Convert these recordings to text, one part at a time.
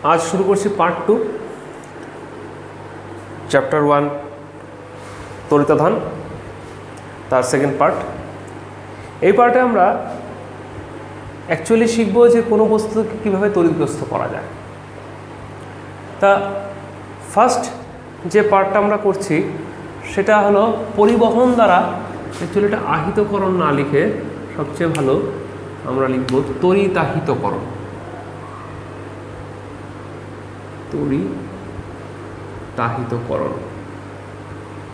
আজ শুরু করছি পার্ট 2, চ্যাপ্টার 1 তড়িতাধান, তার সেকেন্ড পার্ট। এই পার্টে আমরা অ্যাকচুয়ালি শিখব যে কোনো বস্তুকে কীভাবে তড়িৎগ্রস্ত করা যায়। তা ফার্স্ট যে পার্টটা আমরা করছি সেটা হলো পরিবহন দ্বারা, অ্যাকচুয়ালি এটা আহিতকরণ না লিখে সবচেয়ে ভালো আমরা লিখব তড়িতাহিতকরণ। তড়িতাহিতকরণ,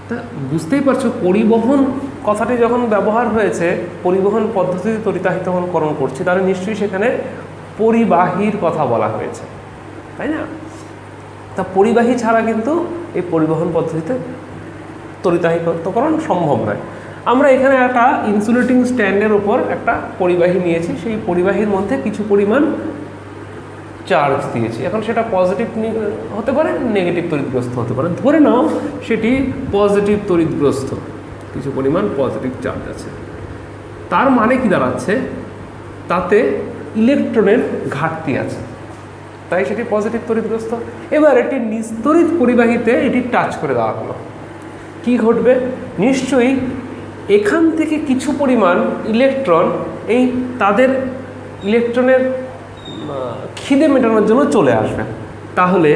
তা বুঝতেই পারছো পরিবহন কথাটি যখন ব্যবহার হয়েছে, পরিবহন পদ্ধতিতে তড়িতাহিতকরণ করছি, তাহলে নিশ্চয়ই সেখানে পরিবাহীর কথা বলা হয়েছে, তাই না? তা পরিবাহী ছাড়া কিন্তু এই পরিবহন পদ্ধতিতে তড়িতাহিতকরণ সম্ভব নয়। আমরা এখানে একটা ইনসুলেটিং স্ট্যান্ডের উপর একটা পরিবাহী নিয়েছি, সেই পরিবাহীর মধ্যে কিছু পরিমাণ চার্জ দিয়েছি। এখন সেটা পজিটিভ হতে পারে, নেগেটিভ তড়িৎগ্রস্ত হতে পারে। ধরে নাও সেটি পজিটিভ তড়িৎগ্রস্ত, কিছু পরিমাণ পজিটিভ চার্জ আছে। তার মানে কি দাঁড়াচ্ছে, তাতে ইলেকট্রনের ঘাটতি আছে, তাই সেটি পজিটিভ তড়িৎগ্রস্ত। এবার এটি নিস্তড়িত পরিবাহীতে এটি টাচ করে দেওয়া হলো, কি ঘটবে? নিশ্চয়ই এখান থেকে কিছু পরিমাণ ইলেকট্রন এই তাদের ইলেকট্রনের খিদে মেটানোর জন্য চলে আসবে। তাহলে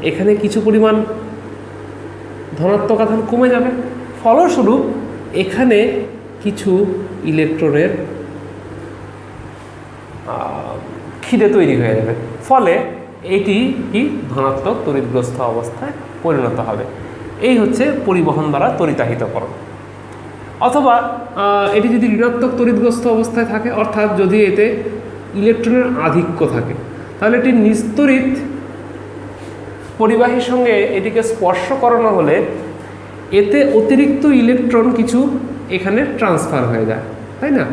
এখানে কিছু পরিমাণ ধনাত্মক আধান কমে যাবে, ফলস্বরূপ এখানে কিছু ইলেকট্রনের খিদে তৈরি হয়ে যাবে, ফলে এটি কি ধনাত্মক তড়িৎগ্রস্ত অবস্থায় পরিণত হবে। এই হচ্ছে পরিবহন দ্বারা তড়িতাহিতকরণ। অথবা এটি যদি ঋণাত্মক তড়িৎগ্রস্ত অবস্থায় থাকে, অর্থাৎ যদি এতে ইলেকট্রনের আধিক্য থাকে, তাহলে এটি নিস্তড়িত পরিবাহীর সঙ্গে এটিকে স্পর্শ করানো হলে এতে অতিরিক্ত ইলেকট্রন কিছু এখানে ট্রান্সফার হয়ে যায়, তাই না?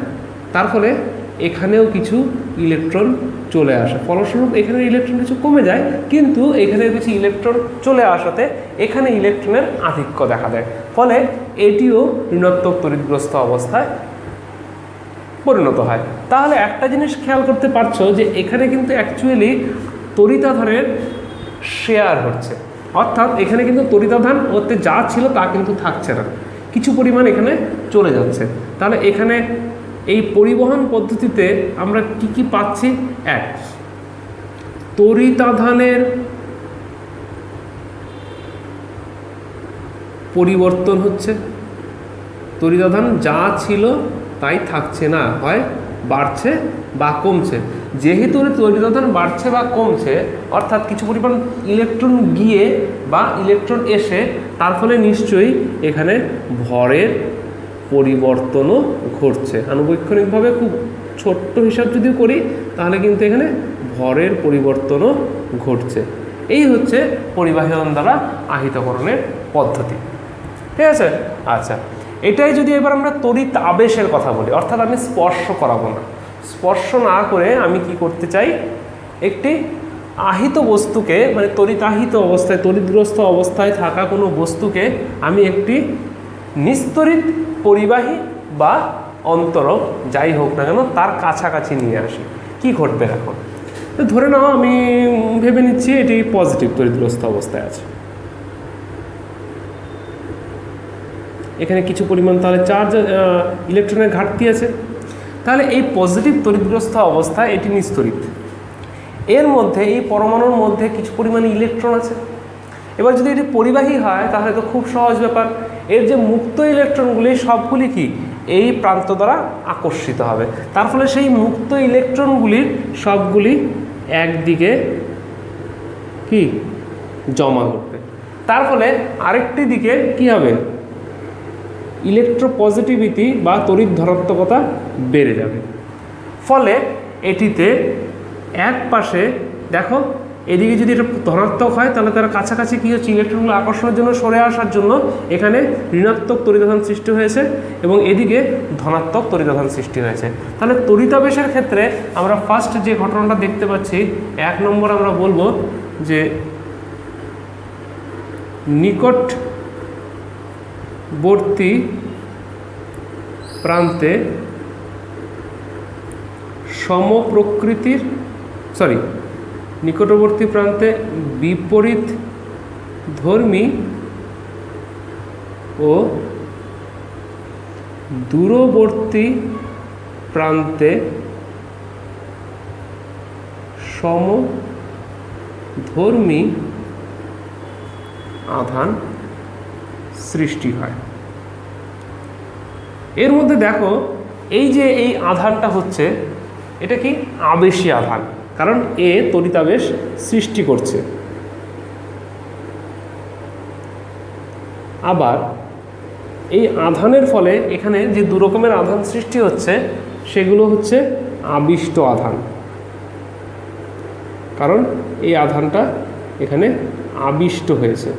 তার ফলে এখানেও কিছু ইলেকট্রন চলে আসে, ফলস্বরূপ এখানে ইলেকট্রন কিছু কমে যায়, কিন্তু এখানে কিছু ইলেকট্রন চলে আসাতে এখানে ইলেকট্রনের আধিক্য দেখা দেয়, ফলে এটিও ঋণাত্মক তড়িৎগ্রস্ত অবস্থায় পরিণত হয়। তাহলে একটা জিনিস খেয়াল করতে পারছো যে এখানে কিন্তু অ্যাকচুয়ালি তড়িতাধানের শেয়ার হচ্ছে, অর্থাৎ এখানে কিন্তু তড়িতাধান ওতে যা ছিল তা কিন্তু থাকছে না, কিছু পরিমাণ এখানে চলে যাচ্ছে। তাহলে এখানে এই পরিবহন পদ্ধতিতে আমরা কি কি পাচ্ছি? এক, তড়িতাধানের পরিবর্তন হচ্ছে, তড়িতাধান যা ছিল তাই থাকছে না, হয় বাড়ছে বা কমছে। যেহেতু তড়িতাধান বাড়ছে বা কমছে, অর্থাৎ কিছু পরিমাণ ইলেকট্রন গিয়ে বা ইলেকট্রন এসে, তার ফলে নিশ্চয়ই এখানে ভরের পরিবর্তনও ঘটছে। আনুবৈক্ষণিকভাবে খুব ছোট্ট হিসাব যদি করি, তাহলে কিন্তু এখানে ভরের পরিবর্তনও ঘটছে। এই হচ্ছে পরিবাহন দ্বারা আহিতকরণের পদ্ধতি, ঠিক আছে? আচ্ছা, এটাই যদি এবার আমরা তড়িৎ আবেশের কথা বলি, অর্থাৎ আমি স্পর্শ করাবো না, স্পর্শ না করে আমি কি করতে চাই, একটি আহিত বস্তুকে, মানে তড়িতাহিত অবস্থায়, তড়িৎগ্রস্ত অবস্থায় থাকা কোনো বস্তুকে আমি একটি নিস্তড়িত পরিবাহী বা অন্তরক যাই হোক না কেন তার কাছাকাছি নিয়ে আসি। কি ঘটবে এখন? তো ধরে নাও আমি ভেবে নিচ্ছি এটি পজিটিভ তড়িৎগ্রস্ত অবস্থায় আছে, এখানে কিছু পরিমাণ তাহলে চার্জ ইলেকট্রনের ঘাটতি আছে। তাহলে এই পজিটিভ তড়িৎগ্রস্ত অবস্থায় এটি নিস্তড়িত, এর মধ্যে এই পরমাণুর মধ্যে কিছু পরিমাণে ইলেকট্রন আছে। এবার যদি এটি পরিবাহী হয় তাহলে তো খুব সহজ ব্যাপার, এর যে মুক্ত ইলেকট্রনগুলি সবগুলি কি এই প্রান্ত দ্বারা আকর্ষিত হবে, তার ফলে সেই মুক্ত ইলেকট্রনগুলির সবগুলি একদিকে কি জমা ঘটবে, তার ফলে আরেকটি দিকে কি হবে, ইলেকট্রোপজিটিভিটি বা তড়িৎ ধনাত্মকতা বেড়ে যাবে। ফলে এটিতে এক পাশে দেখো, এদিকে যদি এটা ধনাত্মক হয় তাহলে তার কাছাকাছি কী হচ্ছে, ইলেকট্রনগুলো আকর্ষণের জন্য সরে আসার জন্য এখানে ঋণাত্মক তড়িতাধান সৃষ্টি হয়েছে এবং এদিকে ধনাত্মক তড়িতাধান সৃষ্টি হয়েছে। তাহলে তড়িতাবেশের ক্ষেত্রে আমরা ফার্স্ট যে ঘটনাটা দেখতে পাচ্ছি, 1 নম্বর আমরা বলবো যে নিকটবর্তী প্রান্তে সমপ্রকৃতির নিকটবর্তী প্রান্তে বিপরীত ধর্মী ও দূরবর্তী প্রান্তে সমধর্মী আধান সৃষ্টি হয়। এর মধ্যে দেখো এই যে এই আধানটা হচ্ছে এটা কি আবেশী আধান, কারণ এ তড়িতাবেশ সৃষ্টি করছে। আবার এই আধানের ফলে এখানে যে দু রকমের আধান সৃষ্টি হচ্ছে সেগুলো হচ্ছে আবিষ্ট আধান, কারণ এই আধানটা এখানে আবিষ্ট হয়েছে।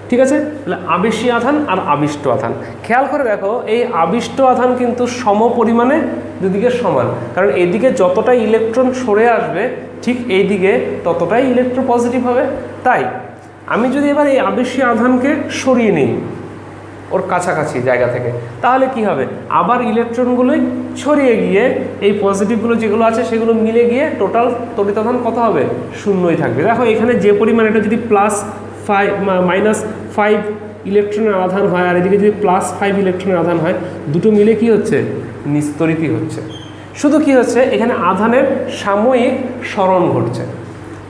ঠিক আছে, তাহলে আবেশী আধান আর আবিষ্ট আধান। খেয়াল করে দেখো এই আবিষ্ট আধান কিন্তু সম পরিমাণে দুদিকে সমান, কারণ এদিকে যতটাই ইলেকট্রন সরে আসবে ঠিক এই দিকে ততটাই ইলেকট্রোপজিটিভ হবে। তাই আমি যদি এবার এই আবেশী আধানকে সরিয়ে নিই ওর কাছাকাছি জায়গা থেকে, তাহলে কি হবে, আবার ইলেকট্রনগুলোই ছড়িয়ে গিয়ে এই পজিটিভগুলো যেগুলো আছে সেগুলো মিলে গিয়ে টোটাল তড়িৎ আধান কত হবে, শূন্যই থাকবে। দেখো এখানে যে পরিমাণ, এটা যদি -5 ইলেকট্রনের আধান হয় আর এদিকে যদি +5 ইলেকট্রনের আধান হয়, দুটো মিলে কি হচ্ছে, নিস্তড়িতই হচ্ছে। শুধু কি হচ্ছে, এখানে আধানের সাময়িক স্মরণ ঘটছে,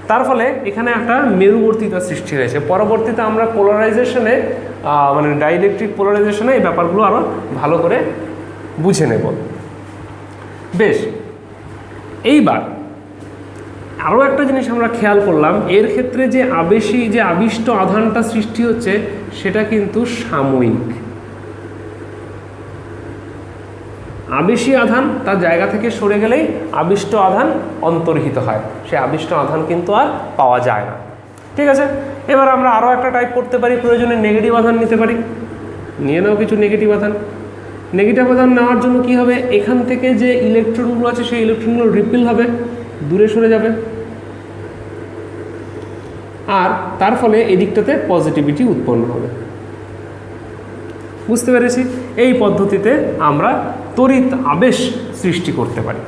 তার ফলে এখানে একটা মেরুবর্তিতা সৃষ্টি হয়েছে। পরবর্তীতে আমরা পোলারাইজেশনে মানে ডাইইলেকট্রিক পোলারাইজেশনে এই ব্যাপারগুলো আরও ভালো করে বুঝে নেব। বেশ, এইবার আরও একটা জিনিস আমরা খেয়াল করলাম, এর ক্ষেত্রে যে আবেশী যে আবিষ্ট আধানটা সৃষ্টি হচ্ছে সেটা কিন্তু সাময়িক। আবেশী আধান তার জায়গা থেকে সরে গেলেই আবিষ্ট আধান অন্তর্হিত হয়, সে আবিষ্ট আধান কিন্তু আর পাওয়া যায় না। ঠিক আছে, এবার আমরা আরও একটা টাইপ করতে পারি, প্রয়োজনে নেগেটিভ আধান নিতে পারি। নিয়ে নাও কিছু নেগেটিভ আধান। নেগেটিভ আধান নেওয়ার জন্য কি হবে, এখান থেকে যে ইলেকট্রনগুলো আছে সেই ইলেকট্রনগুলো রিপিল হবে, দূরে সরে যাবে, আর তার ফলে এই দিকটাতে পজিটিভিটি উৎপন্ন হবে। বুঝতে পেরেছি? এই পদ্ধতিতে আমরা তড়িৎ আবেশ সৃষ্টি করতে পারি।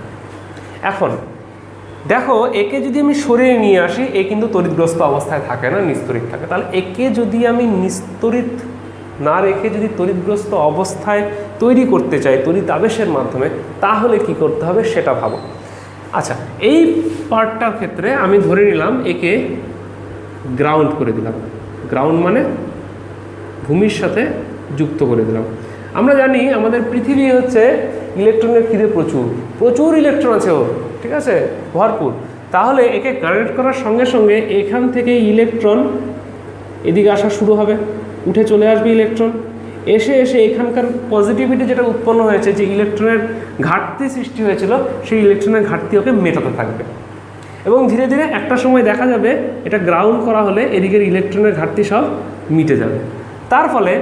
এখন দেখো একে যদি আমি সরিয়ে নিয়ে আসি, এ কিন্তু তড়িৎগ্রস্ত অবস্থায় থাকে না, নিস্তড়িত থাকে। তাহলে একে যদি আমি নিস্তড়িত না রেখে যদি তড়িৎগ্রস্ত অবস্থায় তৈরি করতে চাই তড়িৎ আবেশের মাধ্যমে, তাহলে কি করতে হবে সেটা ভাবো। আচ্ছা, এই পার্টটার ক্ষেত্রে আমি ধরে নিলাম একে গ্রাউন্ড করে দিলাম। গ্রাউন্ড মানে ভূমির সাথে যুক্ত করে দিলাম। আমরা জানি আমাদের পৃথিবী হচ্ছে ইলেকট্রনের খিদে প্রচুর ইলেকট্রন আছে ওর, ঠিক আছে, ভরপুর। তাহলে একে কানেক্ট করার সঙ্গে সঙ্গে এখান থেকে ইলেকট্রন এদিকে আসা শুরু হবে, উঠে চলে আসবে ইলেকট্রন, এসে এখানকার পজিটিভিটি যেটা উৎপন্ন হয়েছে, যে ইলেকট্রনের ঘাটতি সৃষ্টি হয়েছিল, সেই ইলেকট্রনের ঘাটতি ওকে মেটাতে থাকবে। এবং ধীরে ধীরে একটা সময় দেখা যাবে এটা গ্রাউন্ড করা হলে এদিকের ইলেকট্রনের ঘাটতি সব মিটে যাবে। তার ফলে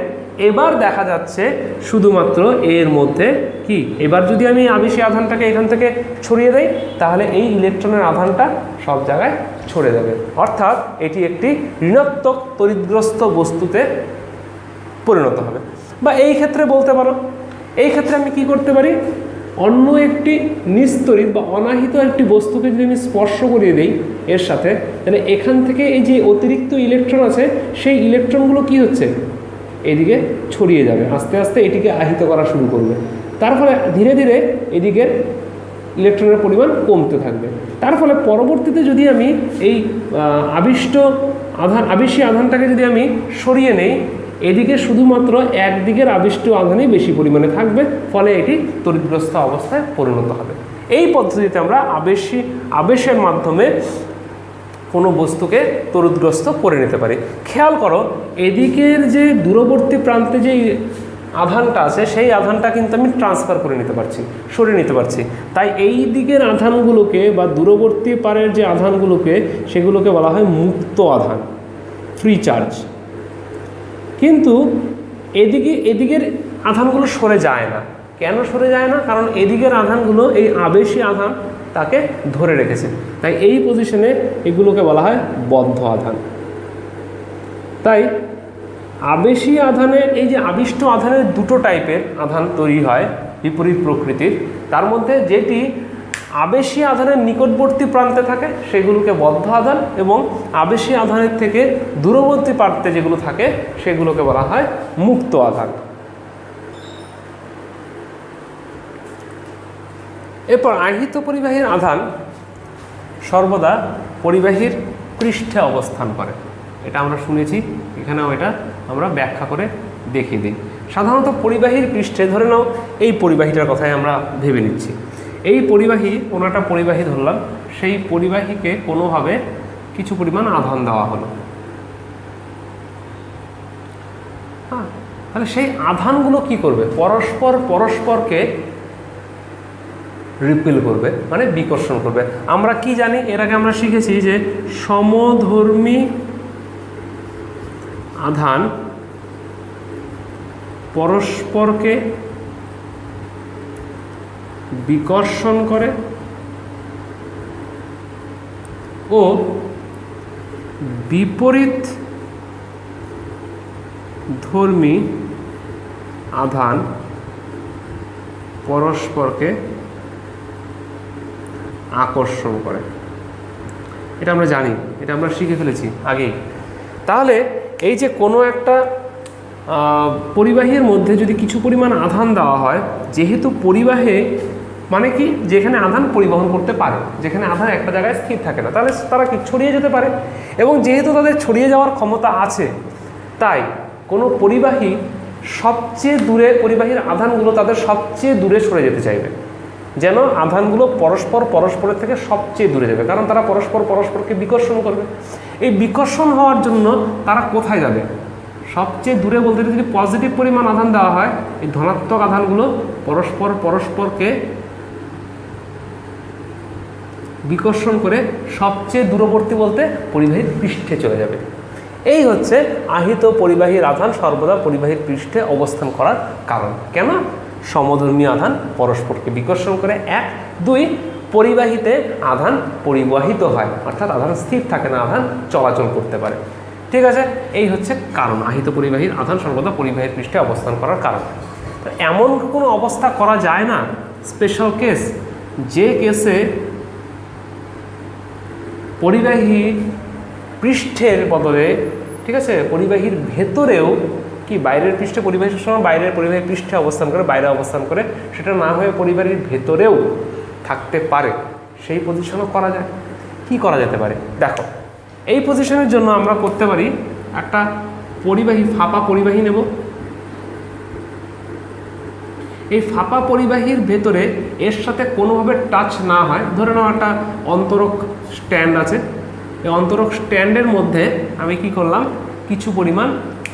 এবার দেখা যাচ্ছে শুধুমাত্র এর মধ্যে কি, এবার যদি আমি আবেশী আধানটাকে এখান থেকে ছড়িয়ে দেই, তাহলে এই ইলেকট্রনের আধানটা সব জায়গায় ছড়ে যাবে। অর্থাৎ এটি একটি ঋণাত্মক তড়িৎগ্রস্ত বস্তুতে পরিণত হবে। বা এই ক্ষেত্রে বলতে পারো, এই ক্ষেত্রে আমি কি করতে পারি, অন্য একটি নিস্তড়িত বা অনাহিত একটি বস্তুকে যদি আমি স্পর্শ করিয়ে দিই এর সাথে, তাহলে এখান থেকে এই যে অতিরিক্ত ইলেকট্রন আছে সেই ইলেকট্রনগুলো কি হচ্ছে, এদিকে ছড়িয়ে যাবে, আস্তে আস্তে এটিকে আহিত করা শুরু করবে। তার ফলে ধীরে ধীরে এদিকে ইলেকট্রনের পরিমাণ কমতে থাকবে। তার ফলে পরবর্তীতে যদি আমি এই আবেশী আধানটাকে যদি আমি সরিয়ে নেই, এদিকে শুধুমাত্র একদিকের আবিষ্ট আধানই বেশি পরিমাণে থাকবে, ফলে এটি তড়িৎগ্রস্ত অবস্থায় পরিণত হবে। এই পদ্ধতিতে আমরা আবেশের মাধ্যমে কোনো বস্তুকে তড়িৎগ্রস্ত করে নিতে পারি। খেয়াল করো এদিকের যে দূরবর্তী প্রান্তে যে আধানটা আছে সেই আধানটা কিন্তু আমি ট্রান্সফার করে নিতে পারছি, সরিয়ে নিতে পারছি। তাই এই দিকের আধানগুলোকে বা দূরবর্তী পারের যে আধানগুলোকে সেগুলোকে বলা হয় মুক্ত আধান, ফ্রি চার্জ। কিন্তু এদিকের আধানগুলো সরে যায় না। কেন সরে যায় না? কারণ এদিকের আধানগুলো এই আবেশী আধান তাকে ধরে রেখেছে, তাই এই পজিশনে এগুলোকে বলা হয় বদ্ধ আধান। তাই আবেশী আধানের এই যে আবিষ্ট আধানের দুটো টাইপের আধান তৈরি হয় বিপরীত প্রকৃতির, তার মধ্যে যেটি আবেশীয় আধানের নিকটবর্তী প্রান্তে থাকে সেগুলোকে বদ্ধ আধান, এবং আবেশীয় আধানের থেকে দূরবর্তী প্রান্তে যেগুলো থাকে সেগুলোকে বলা হয় মুক্ত আধান। এরপর আহিত পরিবাহীর আধান সর্বদা পরিবাহীর পৃষ্ঠে অবস্থান করে, এটা আমরা শুনেছি, এখানেও এটা আমরা ব্যাখ্যা করে দেখিয়ে দিই। সাধারণত পরিবাহীর পৃষ্ঠে, ধরে নাও এই পরিবাহীটার কথাই আমরা ভেবে নিচ্ছি, এই পরিবাহী কোনো একটা পরিবাহী ধরলাম, সেই পরিবাহীকে কোনোভাবে কিছু পরিমাণ আধান দেওয়া হলো, হ্যাঁ, তাহলে সেই আধানগুলো কি করবে? পরস্পরকে রিপেল করবে, মানে বিকর্ষণ করবে। আমরা কি জানি, এর আগে আমরা শিখেছি যে সমধর্মী আধান পরস্পরকে বিকর্ষণ করে ও বিপরীত ধর্মী আধান পরস্পরকে আকর্ষণ করে। এটা আমরা জানি, এটা আমরা শিখে ফেলেছি আগেই। তাহলে এই যে কোনো একটা পরিবাহীর মধ্যে যদি কিছু পরিমাণ আধান দেওয়া হয়, যেহেতু পরিবাহে মানে কি, যেখানে আধান পরিবহন করতে পারে, যেখানে আধান একটা জায়গায় স্থির থাকে না, তাহলে তারা কি ছড়িয়ে যেতে পারে, এবং যেহেতু তাদের ছড়িয়ে যাওয়ার ক্ষমতা আছে, তাই কোনো পরিবাহী সবচেয়ে দূরে, পরিবাহীর আধানগুলো তাদের সবচেয়ে দূরে সরে যেতে চাইবে, যেন আধানগুলো পরস্পরের থেকে সবচেয়ে দূরে যাবে, কারণ তারা পরস্পরকে বিকর্ষণ করবে। এই বিকর্ষণ হওয়ার জন্য তারা কোথায় যাবে? সবচেয়ে দূরে বলতে যদি পজিটিভ পরিমাণ আধান দেওয়া হয়, এই ধনাত্মক আধানগুলো পরস্পরকে বিকর্ষণ করে সবচেয়ে দূরবর্তী বলতে পরিবাহীর পৃষ্ঠে চলে যাবে। এই হচ্ছে আহিত পরিবাহীর আধান সর্বদা পরিবাহীর পৃষ্ঠে অবস্থান করার কারণ। কেন? সমধর্মী আধান পরস্পরকে বিকর্ষণ করে, 1, 2 পরিবাহীতে আধান পরিবাহিত হয়, অর্থাৎ আধান স্থির থাকে না, আধান চলাচল করতে পারে। ঠিক আছে, এই হচ্ছে কারণ, আহিত পরিবাহীর আধান সর্বদা পরিবাহীর পৃষ্ঠে অবস্থান করার কারণ। এমন কোনো অবস্থা করা যায় না, স্পেশাল কেস, যে কেসে পরিবাহী পৃষ্ঠের বদলে, ঠিক আছে, পরিবাহীর ভেতরেও কি বাইরের পৃষ্ঠে পরিবাহীর সময় বাইরের পরিবাহীর পৃষ্ঠে অবস্থান করে, বাইরে অবস্থান করে, সেটা না হয়ে পরিবাহীর ভেতরেও থাকতে পারে, সেই পজিশনও করা যায়। কি করা যেতে পারে? দেখো, এই পজিশনের জন্য আমরা করতে পারি, একটা পরিবাহী, ফাঁপা পরিবাহী নেব। এই ফাঁপা পরিবাহীর ভেতরে এর সাথে কোনোভাবে টাচ না হয়, ধরে নাও একটা অন্তরক স্ট্যান্ড আছে, এই অন্তরক স্ট্যান্ডের মধ্যে আমি কি করলাম, কিছু পরিমাণ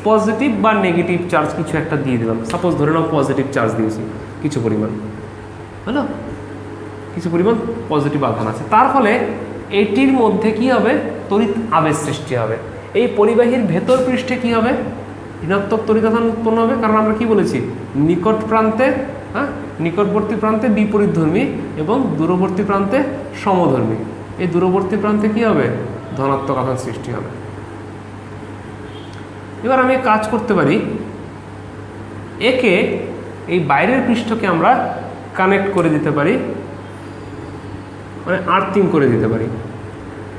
পজিটিভ বা নেগেটিভ চার্জ কিছু একটা দিয়ে দিলাম। সাপোজ ধরে নাও পজিটিভ চার্জ দিয়েছি কিছু পরিমাণ, হলো, কিছু পরিমাণ পজিটিভ আধান আছে, তার ফলে এটির মধ্যে কি হবে? তড়িৎ আবেশ সৃষ্টি হবে। এই পরিবাহীর ভেতর পৃষ্ঠে কি হবে? ঋণাত্মক তড়িৎ আধান উৎপন্ন হবে, কারণ আমরা কি বলেছি, নিকট প্রান্তে, হ্যাঁ, নিকটবর্তী প্রান্তে বিপরীতধর্মী এবং দূরবর্তী প্রান্তে সমধর্মী। এই দূরবর্তী প্রান্তে কি হবে? ধনাত্মক আধান সৃষ্টি হবে। এবার আমি কাজ করতে পারি, একে এই বাইরের পৃষ্ঠকে আমরা কানেক্ট করে দিতে পারি, মানে আর্থিং করে দিতে পারি।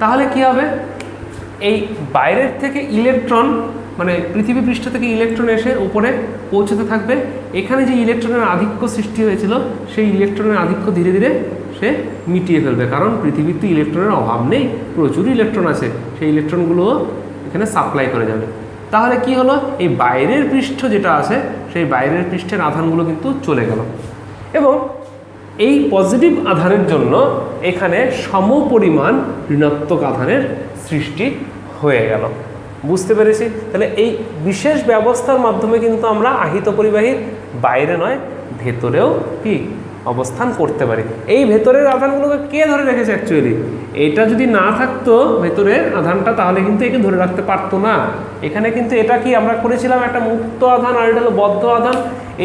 তাহলে কি হবে? এই বাইরের থেকে ইলেকট্রন, মানে পৃথিবী পৃষ্ঠ থেকে ইলেকট্রন এসে উপরে পৌঁছতে থাকবে। এখানে যে ইলেকট্রনের আধিক্য সৃষ্টি হয়েছিল, সেই ইলেকট্রনের আধিক্য ধীরে ধীরে সে মিটিয়ে ফেলবে, কারণ পৃথিবীর তো ইলেকট্রনের অভাব নেই, প্রচুর ইলেকট্রন আছে, সেই ইলেকট্রনগুলো এখানে সাপ্লাই করে যাবে। তাহলে কি হলো? এই বাইরের পৃষ্ঠ যেটা আছে, সেই বাইরের পৃষ্ঠের আধানগুলো কিন্তু চলে গেল, এবং এই পজিটিভ আধানের জন্য এখানে সমপরিমাণ ঋণাত্মক আধানের সৃষ্টি হয়ে গেল। বুঝতে পেরেছি? তাহলে এই বিশেষ ব্যবস্থার মাধ্যমে কিন্তু আমরা আহিত পরিবাহীর বাইরে নয়, ভেতরেও কি অবস্থান করতে পারি। এই ভেতরের আধানগুলোকে কে ধরে রেখেছে? অ্যাকচুয়ালি এটা যদি না থাকতো ভেতরের আধানটা, তাহলে কিন্তু একে ধরে রাখতে পারতো না। এখানে কিন্তু এটা কি আমরা করেছিলাম, একটা মুক্ত আধান আর এটা হলো বদ্ধ আধান।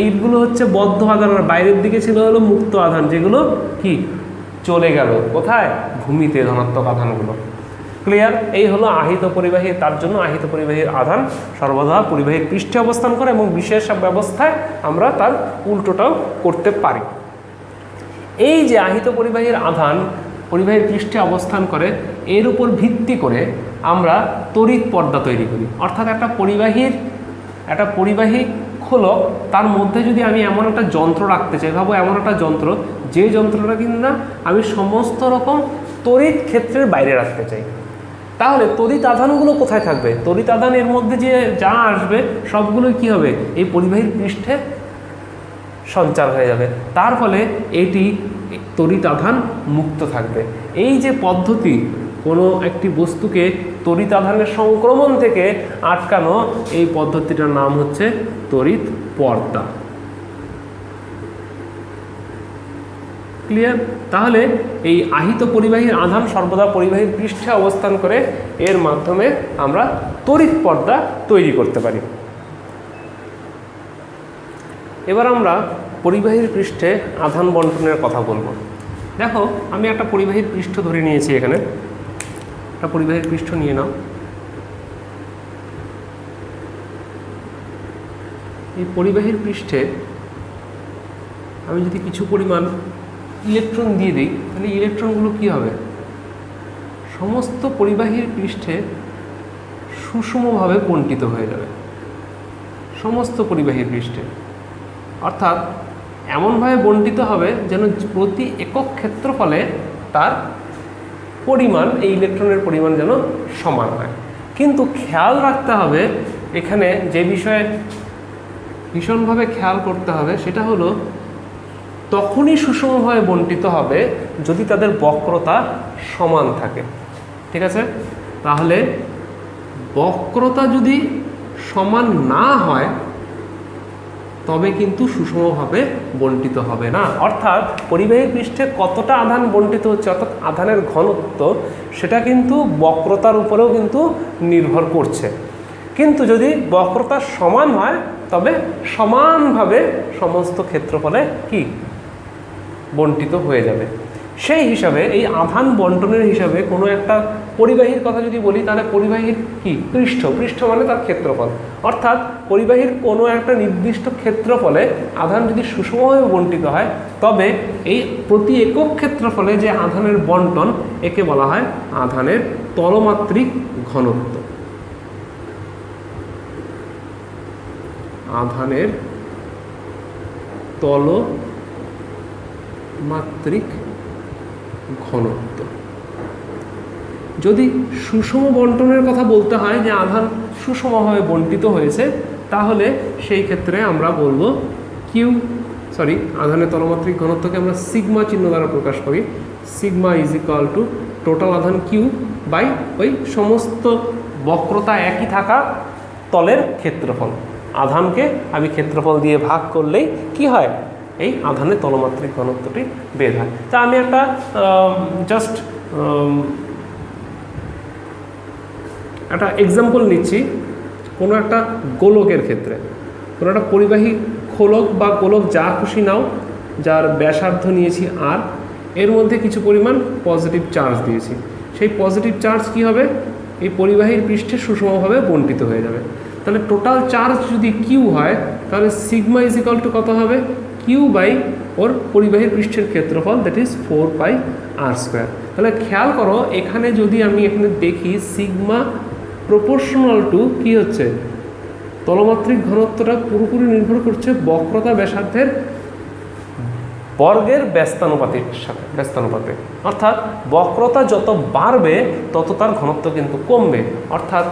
এইগুলো হচ্ছে বদ্ধ আধান, আর বাইরের দিকে ছিল হলো মুক্ত আধান, যেগুলো কি চলে গেল কোথায়? ভূমিতে, ধনাত্মক আধানগুলো। ক্লিয়ার? এই হলো আহিত পরিবাহী। তার জন্য আহিত পরিবাহীর আধান সর্বদা পরিবাহীর পৃষ্ঠে অবস্থান করে, এবং বিশেষ ব্যবস্থায় আমরা তার উল্টোটাও করতে পারি। এই যে আহিত পরিবাহীর আধান পরিবাহীর পৃষ্ঠে অবস্থান করে, এর উপর ভিত্তি করে আমরা তড়িৎ পর্দা তৈরি করি। অর্থাৎ একটা পরিবাহী খোলক, তার মধ্যে যদি আমি এমন একটা যন্ত্র রাখতে চাই, ভাবো এমন একটা যন্ত্র যে যন্ত্রটা কিনা আমি সমস্ত রকম তড়িৎ ক্ষেত্রের বাইরে রাখতে চাই, তাহলে তড়িৎ আধানগুলো কোথায় থাকবে? তড়িৎ আধান এর মধ্যে যে যা আসবে সবগুলোই কি হবে? এই পরিবাহীর পৃষ্ঠে সঞ্চার হয়ে যাবে, তার ফলে এটি তড়িৎ আধান মুক্ত থাকবে। এই যে পদ্ধতি কোনো একটি বস্তুকে তড়িৎ আধানের সংক্রমণ থেকে আটকানো, এই পদ্ধতিটার নাম হচ্ছে তড়িৎ পর্দা। ক্লিয়ার? তাহলে এই আহিত পরিবাহীর আধান সর্বদা পরিবাহীর পৃষ্ঠে অবস্থান করে, এর মাধ্যমে আমরা তড়িৎ পর্দা তৈরি করতে পারি। এবার আমরা পরিবাহীর পৃষ্ঠে আধান বন্টনের কথা বলবো। দেখো, আমি একটা পরিবাহীর পৃষ্ঠ ধরে নিয়েছি, এখানে একটা পরিবাহীর পৃষ্ঠ নিয়ে নাও। এই পরিবাহীর পৃষ্ঠে আমি যদি কিছু পরিমাণ ইলেকট্রন দিয়ে দিই, তাহলে ইলেকট্রনগুলো কি হবে? সমস্ত পরিবাহীর পৃষ্ঠে সুষমভাবে বণ্টিত হয়ে যাবে, সমস্ত পরিবাহীর পৃষ্ঠে। অর্থাৎ এমনভাবে বণ্টিত হবে যেন প্রতি একক ক্ষেত্রফলে তার পরিমাণ, এই ইলেকট্রনের পরিমাণ যেন সমান হয়। কিন্তু খেয়াল রাখতে হবে, এখানে যে বিষয়ে ভীষণভাবে খেয়াল করতে হবে সেটা হলো, তখনই সুষমভাবে বণ্টিত হবে যদি তাদের বক্রতা সমান থাকে। ঠিক আছে? তাহলে বক্রতা যদি সমান না হয় তবে কিন্তু সুষমভাবে বণ্টিত হবে না। অর্থাৎ পরিবাহী পৃষ্ঠে কতটা আধান বণ্টিত হচ্ছে, অর্থাৎ আধানের ঘনত্ব, সেটা কিন্তু বক্রতার উপরেও কিন্তু নির্ভর করছে। কিন্তু যদি বক্রতা সমান হয় তবে সমানভাবে সমস্ত ক্ষেত্রফলে কি বণ্টিত হয়ে যাবে। সেই হিসাবে এই আধান বন্টনের হিসাবে কোনো একটা পরিবাহীর কথা যদি বলি, তাহলে পরিবাহীর কি পৃষ্ঠ মানে তার ক্ষেত্রফল। অর্থাৎ পরিবাহীর কোনো একটা নির্দিষ্ট ক্ষেত্রফলে আধান যদি সুষমভাবে বণ্টিত হয়, তবে এই প্রতি একক ক্ষেত্রফলে যে আধানের বন্টন, একে বলা হয় আধানের তলমাত্রিক ঘনত্ব। আধানের তলমাত্রিক ঘনত্ব। যদি সুষম বন্টনের কথা বলতে হয়, যে আধান সুষমভাবে বণ্টিত হয়েছে, তাহলে সেই ক্ষেত্রে আমরা বলবো আধানের তলমাত্রিক ঘনত্বকে আমরা সিগমা চিহ্ন দ্বারা প্রকাশ করি। Sigma is equal two total আধান কিউ বাই ওই সমস্ত বক্রতা একই থাকা তলের ক্ষেত্রফল। আধানকে আমি ক্ষেত্রফল দিয়ে ভাগ করলেই কি হয়? এই আধানের তলমাত্রিক ঘনত্বটি বের হয়। তা আমি একটা একটা এক্সাম্পল নিচ্ছি। কোনো একটা গোলকের ক্ষেত্রে, কোনো একটা পরিবাহী খোলক বা গোলক যা খুশি নাও, যার ব্যাসার্ধ নিয়েছি আর, এর মধ্যে কিছু পরিমাণ পজিটিভ চার্জ দিয়েছি। সেই পজিটিভ চার্জ কি হবে? এই পরিবাহীর পৃষ্ঠে সুষমভাবে বণ্টিত হয়ে যাবে। তাহলে টোটাল চার্জ যদি কিউ হয়, তাহলে সিগমা ইজ ইকুয়াল টু কত হবে? কিউ বাই ওর পরিবাহীর পৃষ্ঠের ক্ষেত্রফল, দ্যাট ইজ 4πr²। তাহলে খেয়াল করো, এখানে যদি আমি এখানে দেখি, সিগমা প্রপোর্শনাল টু কি হচ্ছে? তলমাত্রিক ঘনত্বটা পুরোপুরি নির্ভর করছে বক্রতা ব্যাসার্ধের বর্গের ব্যস্তানুপাতে। অর্থাৎ বক্রতা যত বাড়বে তত তার ঘনত্ব কিন্তু কমবে। অর্থাৎ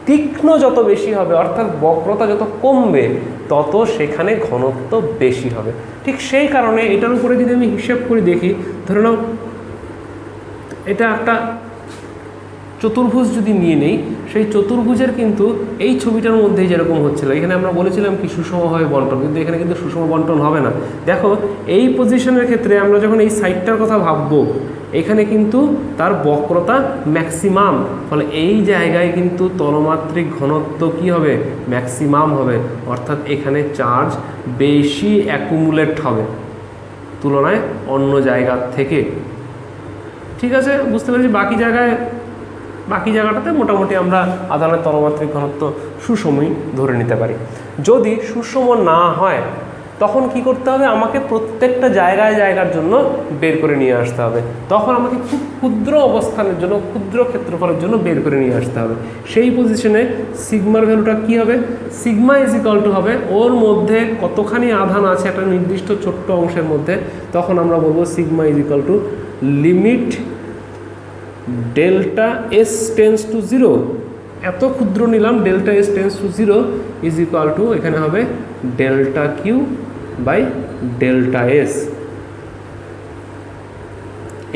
তীক্ষ্ণ যত বেশি হবে, অর্থাৎ বক্রতা যত কমবে, তত সেখানে ঘনত্ব বেশি হবে। ঠিক সেই কারণে এটার উপরে যদি আমি হিসেব করে দেখি, ধরে নাও এটা একটা চতুর্ভুজ যদি নিয়ে নেই, সেই চতুর্ভুজের কিন্তু এই ছবিটার মধ্যেই যেরকম হচ্ছিল, এখানে আমরা বলেছিলাম কি সুষমভাবে বন্টন, কিন্তু এখানে কিন্তু সুষম বন্টন হবে না। দেখো, এই পজিশনের ক্ষেত্রে আমরা যখন এই সাইডটার কথা ভাববো, এখানে কিন্তু তার বক্রতা ম্যাক্সিমাম, ফলে এই জায়গায় কিন্তু তলমাত্রিক ঘনত্ব কি হবে? ম্যাক্সিমাম হবে। অর্থাৎ এখানে চার্জ বেশি অ্যাকুমুলেট হবে তুলনায় অন্য জায়গার থেকে। ঠিক আছে, বুঝতে পেরেছি। বাকি জায়গাটাতে মোটামুটি আমরা আধানের তলমাত্রিক ঘনত্ব সুষমই ধরে নিতে পারি। যদি সুষম না হয়, তখন কি করতে হবে, আমাকে প্রত্যেকটা জায়গার জন্য বের করে নিয়ে আসতে হবে। তখন আমাকে খুব ক্ষুদ্র অবস্থানের জন্য, ক্ষুদ্র ক্ষেত্রফলের জন্য বের করে নিয়ে আসতে হবে। সেই পজিশনে সিগমার ভ্যালুটা কি হবে, সিগমা ইজ ইকুয়াল টু হবে ওর মধ্যে কতখানি আধান আছে একটা নির্দিষ্ট ছোট্ট অংশের মধ্যে, তখন আমরা বলবো sigma is equal to limit delta S tends to zero, এত ক্ষুদ্র নিলাম delta S tends to zero is equal to এখানে হবে delta Q by delta S.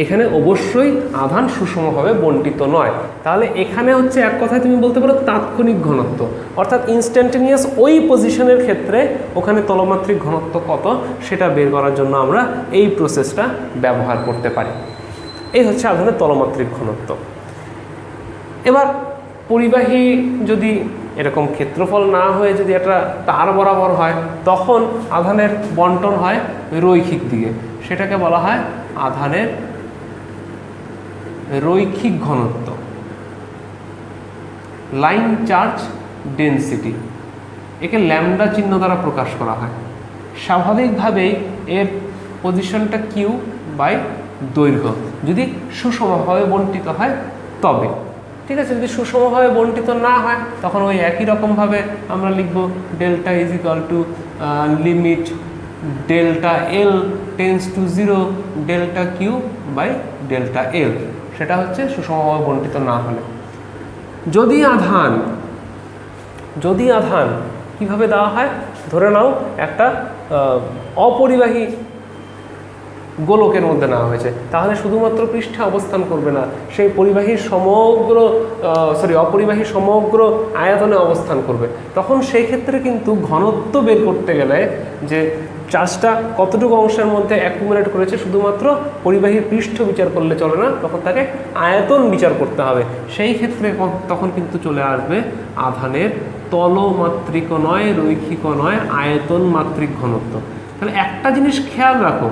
এখানে অবশ্যই আধান সুষমভাবে বণ্টিত নয়। তাহলে এখানে হচ্ছে এক কথায় তুমি বলতে পারো তাৎক্ষণিক ঘনত্ব, অর্থাৎ ইনস্ট্যান্টেনিয়াস ওই পজিশনের ক্ষেত্রে ওখানে তলমাত্রিক ঘনত্ব কত সেটা বের করার জন্য আমরা এই প্রসেসটা ব্যবহার করতে পারি। এই হচ্ছে আধানের তলমাত্রিক ঘনত্ব। এবার পরিবাহী যদি এরকম ক্ষেত্রফল না হয়ে যদি একটা তার বরাবর হয়, তখন আধানের বন্টন হয় রৈখিক দিকে, সেটাকে বলা হয় আধানের রৈখিক ঘনত্ব, লাইন চার্জ ডেনসিটি। একে ল্যামডা চিহ্ন দ্বারা প্রকাশ করা হয়। স্বাভাবিকভাবেই এর পজিশনটা কিউ বাই দৈর্ঘ্য, যদি সুষমভাবে বণ্টিত হয় তবে। ঠিক আছে, যদি সুষমভাবে বণ্টিত না হয় তখন ওই একই রকমভাবে আমরা লিখব delta is equal to limit delta L tends to zero delta Q by delta L. সেটা হচ্ছে সুষমভাবে বণ্টিত না হলে। যদি আধান কিভাবে দেওয়া হয়, ধরে নাও একটা অপরিবাহী গোলকের মধ্যে নেওয়া হয়েছে, তাহলে শুধুমাত্র পৃষ্ঠে অবস্থান করবে না, সেই অপরিবাহী সমগ্র আয়তনে অবস্থান করবে। তখন সেই ক্ষেত্রে কিন্তু ঘনত্ব বের করতে গেলে যে চার্জটা কতটুকু অংশের মধ্যে অ্যাকুমুলেট করেছে শুধুমাত্র পরিবাহীর পৃষ্ঠ বিচার করলে চলে না, তখন তাকে আয়তন বিচার করতে হবে। সেই ক্ষেত্রে তখন কিন্তু চলে আসবে আধানের তলমাত্রিক নয়, রৈখিক নয়, আয়তন মাত্রিক ঘনত্ব। তাহলে একটা জিনিস খেয়াল রাখো,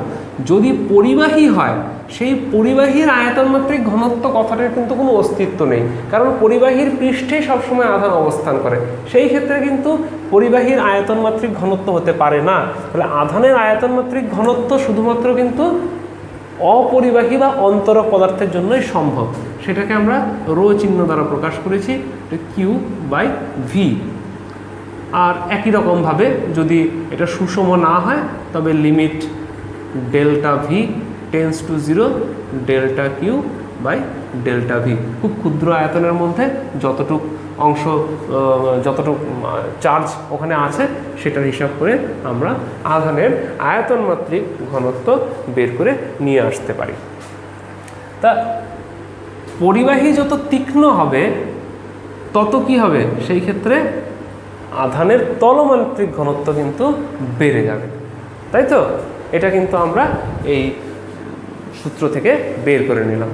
যদি পরিবাহী হয় সেই পরিবাহীর আয়তনমাত্রিক ঘনত্ব কথাটার কিন্তু কোনো অস্তিত্ব নেই, কারণ পরিবাহীর পৃষ্ঠে সবসময় আধান অবস্থান করে। সেই ক্ষেত্রে কিন্তু পরিবাহীর আয়তনমাত্রিক ঘনত্ব হতে পারে না। তাহলে আধানের আয়তনমাত্রিক ঘনত্ব শুধুমাত্র কিন্তু অপরিবাহী বা অন্তরক পদার্থের জন্যই সম্ভব। সেটাকে আমরা রো চিহ্ন দ্বারা প্রকাশ করেছি, কিউ বাই ভি। আর একই রকমভাবে যদি এটা সুষম না হয় তবে limit delta V tends to zero delta Q by delta V. খুব ক্ষুদ্র আয়তনের মধ্যে যতটুক অংশ, যতটুক চার্জ ওখানে আছে সেটার হিসাব করে আমরা আধানের আয়তনমাত্রিক ঘনত্ব বের করে নিয়ে আসতে পারি। তা পরিবাহী যত তীক্ষ্ণ হবে তত কি হবে, সেই ক্ষেত্রে আধানের তলমাত্রিক ঘনত্ব কিন্তু বেড়ে যাবে, তাই তো? এটা কিন্তু আমরা এই সূত্র থেকে বের করে নিলাম।